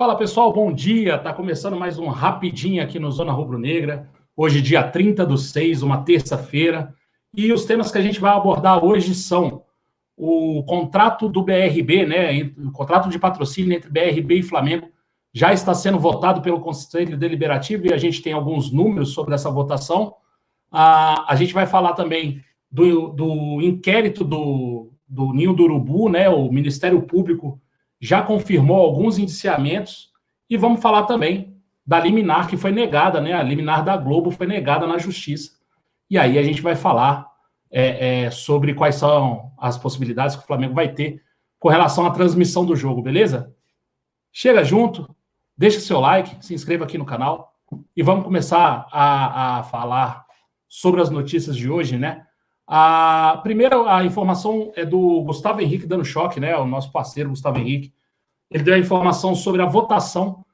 Fala pessoal, bom dia. Tá começando mais um rapidinho aqui no Zona Rubro Negra. Hoje, dia 30/6, uma terça-feira. E os temas que a gente vai abordar hoje são o contrato do BRB, né? O contrato de patrocínio entre BRB e Flamengo já está sendo votado pelo Conselho Deliberativo e a gente tem alguns números sobre essa votação. A gente vai falar também do inquérito do Ninho do Urubu, né? O Ministério Público já confirmou alguns indiciamentos e vamos falar também da liminar que foi negada, né? A liminar da Globo foi negada na Justiça. E aí a gente vai falar sobre quais são as possibilidades que o Flamengo vai ter com relação à transmissão do jogo, beleza? Chega junto, deixa seu like, se inscreva aqui no canal e vamos começar a falar sobre as notícias de hoje, né? Primeiro, a informação é do Gustavo Henrique dando choque, né? O nosso parceiro Gustavo Henrique. Ele deu a informação sobre a votação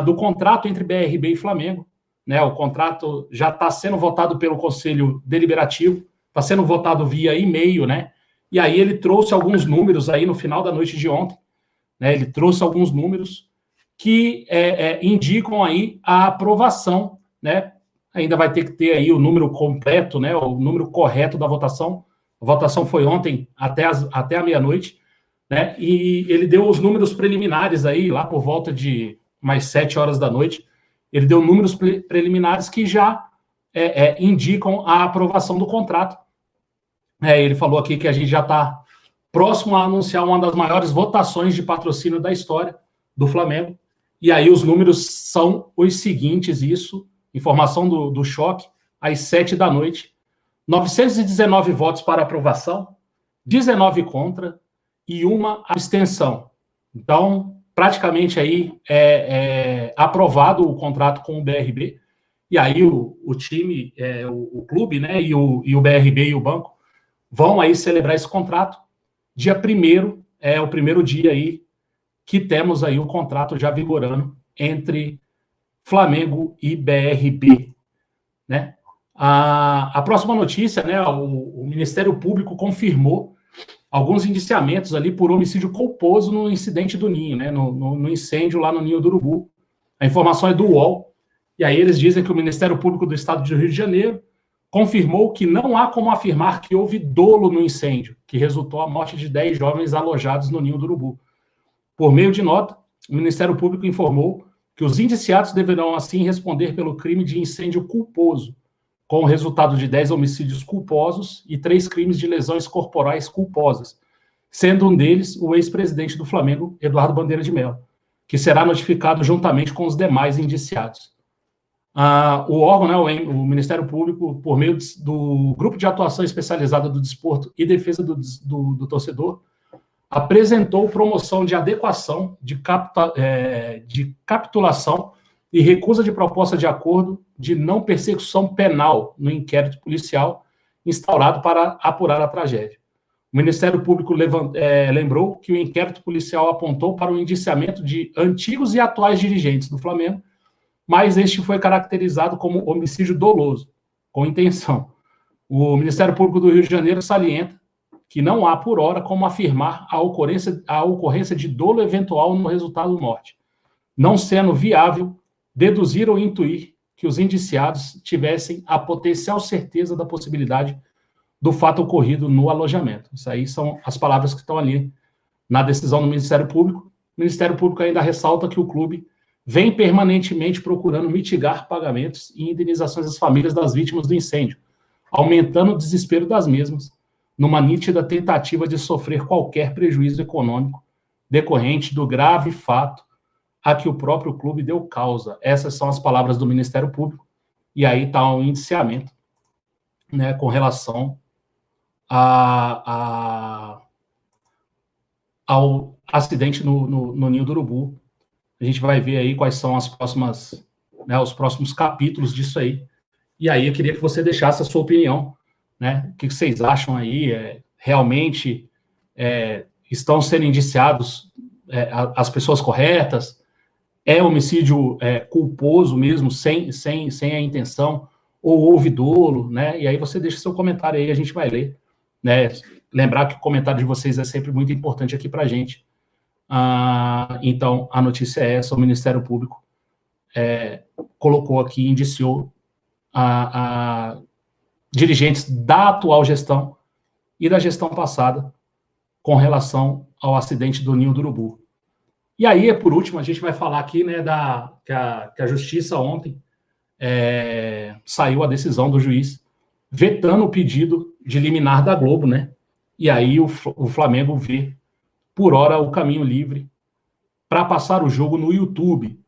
do contrato entre BRB e Flamengo, né? O contrato já está sendo votado pelo Conselho Deliberativo, está sendo votado via e-mail, né? E aí ele trouxe alguns números aí no final da noite de ontem, né? Ele trouxe alguns números que indicam aí a aprovação, né? Ainda vai ter que ter aí o número completo, né? O número correto da votação. A votação foi ontem até a meia-noite, né? E ele deu os números preliminares aí, lá por volta de mais 7 horas da noite. Ele deu números preliminares que já indicam a aprovação do contrato. Ele falou aqui que a gente já está próximo a anunciar uma das maiores votações de patrocínio da história do Flamengo. E aí os números são os seguintes, isso, informação do choque, às 7 da noite. 919 votos para aprovação, 19 contra e uma abstenção. Então, praticamente aí aprovado o contrato com o BRB. E aí o time, o clube, né, e o BRB e o banco vão aí celebrar esse contrato. Dia 1º é o primeiro dia aí que temos aí o contrato já vigorando entre Flamengo e BRB, né? A próxima notícia, né? O Ministério Público confirmou alguns indiciamentos ali por homicídio culposo no incidente do Ninho, né? No incêndio lá no Ninho do Urubu. A informação é do UOL. E aí eles dizem que o Ministério Público do Estado do Rio de Janeiro confirmou que não há como afirmar que houve dolo no incêndio, que resultou a morte de 10 jovens alojados no Ninho do Urubu. Por meio de nota, o Ministério Público informou que os indiciados deverão, assim, responder pelo crime de incêndio culposo, com o resultado de 10 homicídios culposos e 3 crimes de lesões corporais culposas, sendo um deles o ex-presidente do Flamengo, Eduardo Bandeira de Mello, que será notificado juntamente com os demais indiciados. O órgão, né, o Ministério Público, por meio do Grupo de Atuação Especializada do Desporto e Defesa do Torcedor, apresentou promoção de adequação, de capitulação e recusa de proposta de acordo de não persecução penal no inquérito policial instaurado para apurar a tragédia. O Ministério Público lembrou que o inquérito policial apontou para o indiciamento de antigos e atuais dirigentes do Flamengo, mas este foi caracterizado como homicídio doloso, com intenção. O Ministério Público do Rio de Janeiro salienta que não há, por hora, como afirmar a ocorrência de dolo eventual no resultado da morte, não sendo viável deduzir ou intuir que os indiciados tivessem a potencial certeza da possibilidade do fato ocorrido no alojamento. Isso aí são as palavras que estão ali na decisão do Ministério Público. O Ministério Público ainda ressalta que o clube vem permanentemente procurando mitigar pagamentos e indenizações às famílias das vítimas do incêndio, aumentando o desespero das mesmas, numa nítida tentativa de sofrer qualquer prejuízo econômico decorrente do grave fato a que o próprio clube deu causa. Essas são as palavras do Ministério Público, e aí está o indiciamento, né, com relação ao acidente no Ninho do Urubu. A gente vai ver aí quais são as próximas, né, os próximos capítulos disso aí. E aí eu queria que você deixasse a sua opinião, né? O que vocês acham aí? Realmente estão sendo indiciados as pessoas corretas? É homicídio culposo mesmo, sem a intenção? Ou houve dolo, né? E aí você deixa seu comentário aí, a gente vai ler, né? Lembrar que o comentário de vocês é sempre muito importante aqui para a gente. Então, a notícia é essa: o Ministério Público colocou aqui, indiciou a dirigentes da atual gestão e da gestão passada com relação ao acidente do Ninho do Urubu. E aí, por último, a gente vai falar aqui, né, que a Justiça ontem saiu a decisão do juiz vetando o pedido de liminar da Globo, né? E aí o Flamengo vê, por hora, o caminho livre para passar o jogo no YouTube.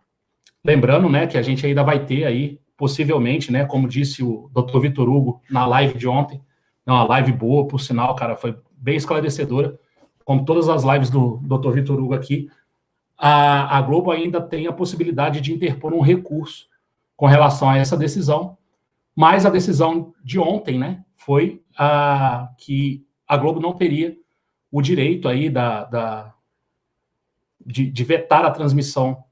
Lembrando, né, que a gente ainda vai ter aí, possivelmente, né, como disse o Dr. Vitor Hugo na live de ontem, uma live boa, por sinal, cara, foi bem esclarecedora, como todas as lives do Dr. Vitor Hugo aqui. A Globo ainda tem a possibilidade de interpor um recurso com relação a essa decisão, mas a decisão de ontem, né, foi que a Globo não teria o direito aí de vetar a transmissão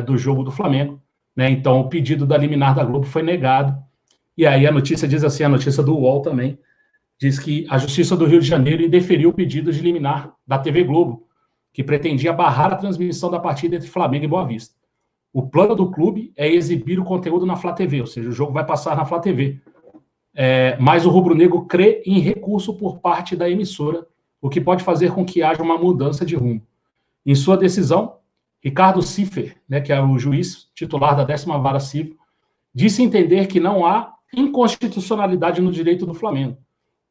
do jogo do Flamengo, né? Então o pedido da liminar da Globo foi negado, e aí a notícia diz assim, a notícia do UOL também, diz que a Justiça do Rio de Janeiro indeferiu o pedido de liminar da TV Globo, que pretendia barrar a transmissão da partida entre Flamengo e Boa Vista. O plano do clube é exibir o conteúdo na Flá TV, ou seja, o jogo vai passar na Flá TV. Mas o rubro-negro crê em recurso por parte da emissora, o que pode fazer com que haja uma mudança de rumo. Em sua decisão, Ricardo Ciffer, né, que é o juiz titular da 10ª Vara Civil, disse entender que não há inconstitucionalidade no direito do Flamengo,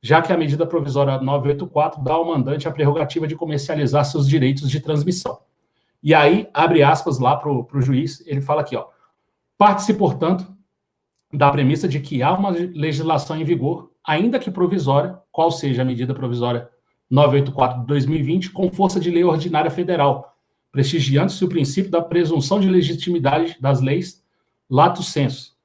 já que a medida provisória 984 dá ao mandante a prerrogativa de comercializar seus direitos de transmissão. E aí, abre aspas lá para o juiz, ele fala aqui, parte-se, portanto, da premissa de que há uma legislação em vigor, ainda que provisória, qual seja a medida provisória 984 de 2020, com força de lei ordinária federal, prestigiando-se o princípio da presunção de legitimidade das leis lato sensu,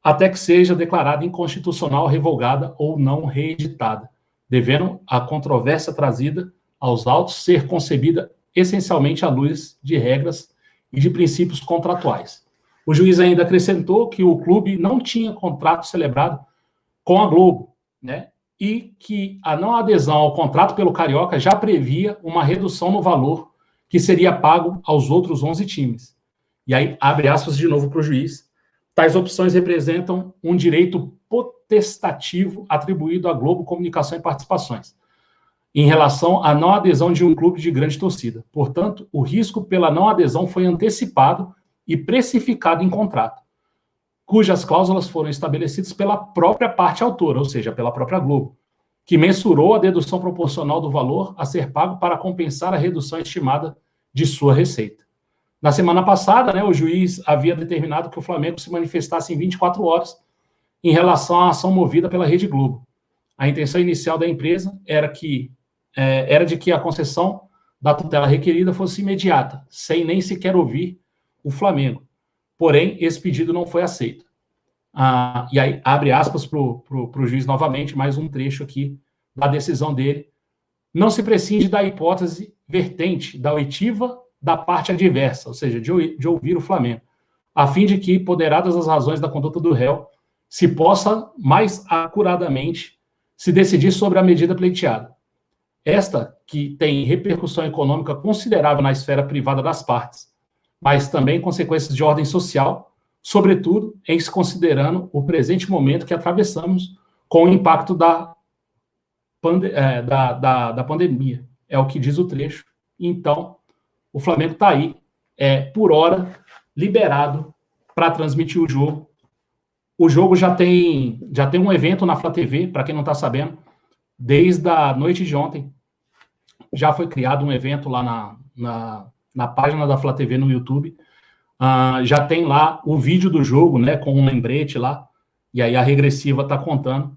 até que seja declarada inconstitucional, revogada ou não reeditada, devendo a controvérsia trazida aos autos ser concebida essencialmente à luz de regras e de princípios contratuais. O juiz ainda acrescentou que o clube não tinha contrato celebrado com a Globo, né? E que a não adesão ao contrato pelo Carioca já previa uma redução no valor que seria pago aos outros 11 times. E aí, abre aspas de novo para o juiz, tais opções representam um direito potestativo atribuído à Globo Comunicação e Participações, em relação à não adesão de um clube de grande torcida. Portanto, o risco pela não adesão foi antecipado e precificado em contrato, cujas cláusulas foram estabelecidas pela própria parte autora, ou seja, pela própria Globo, que mensurou a dedução proporcional do valor a ser pago para compensar a redução estimada de sua receita. Na semana passada, né, o juiz havia determinado que o Flamengo se manifestasse em 24 horas em relação à ação movida pela Rede Globo. A intenção inicial da empresa era de que a concessão da tutela requerida fosse imediata, sem nem sequer ouvir o Flamengo. Porém, esse pedido não foi aceito. E aí, abre aspas para o juiz novamente, mais um trecho aqui da decisão dele. Não se prescinde da hipótese vertente da oitiva da parte adversa, ou seja, de ouvir o Flamengo, a fim de que, ponderadas as razões da conduta do réu, se possa mais acuradamente se decidir sobre a medida pleiteada. Esta, que tem repercussão econômica considerável na esfera privada das partes, mas também consequências de ordem social, sobretudo em se considerando o presente momento que atravessamos com o impacto da pandemia. É o que diz o trecho. Então, o Flamengo está aí, por hora, liberado para transmitir o jogo. O jogo já tem um evento na Flá TV, para quem não está sabendo, desde a noite de ontem, já foi criado um evento lá na página da Flá TV no YouTube. Já tem lá o vídeo do jogo, né, com um lembrete lá, e aí a regressiva está contando.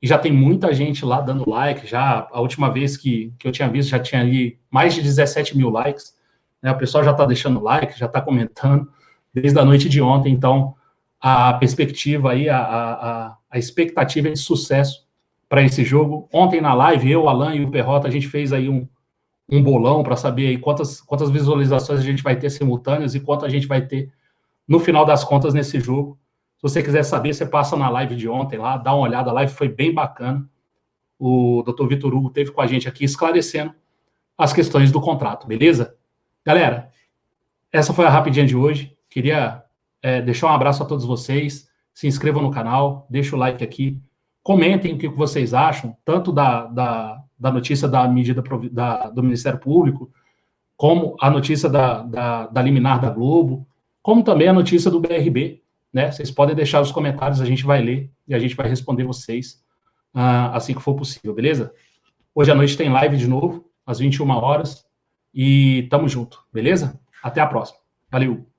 E já tem muita gente lá dando like. Já a última vez que eu tinha visto, já tinha ali mais de 17 mil likes. Né, o pessoal já está deixando like, já está comentando desde a noite de ontem. Então, a perspectiva aí, a expectativa é de sucesso para esse jogo. Ontem na live, eu, Alan e o Perrota, a gente fez aí um bolão para saber aí quantas visualizações a gente vai ter simultâneas e quanto a gente vai ter no final das contas nesse jogo. Se você quiser saber, você passa na live de ontem lá, dá uma olhada, a live foi bem bacana. O Dr. Vitor Hugo esteve com a gente aqui esclarecendo as questões do contrato, beleza? Galera, essa foi a Rapidinha de hoje. Queria deixar um abraço a todos vocês. Se inscrevam no canal, deixem o like aqui. Comentem o que vocês acham, tanto da notícia da medida do Ministério Público, como a notícia da liminar da Globo, como também a notícia do BRB. Né? Vocês podem deixar os comentários, a gente vai ler e a gente vai responder vocês assim que for possível, beleza? Hoje à noite tem live de novo, às 21 horas, e tamo junto, beleza? Até a próxima. Valeu!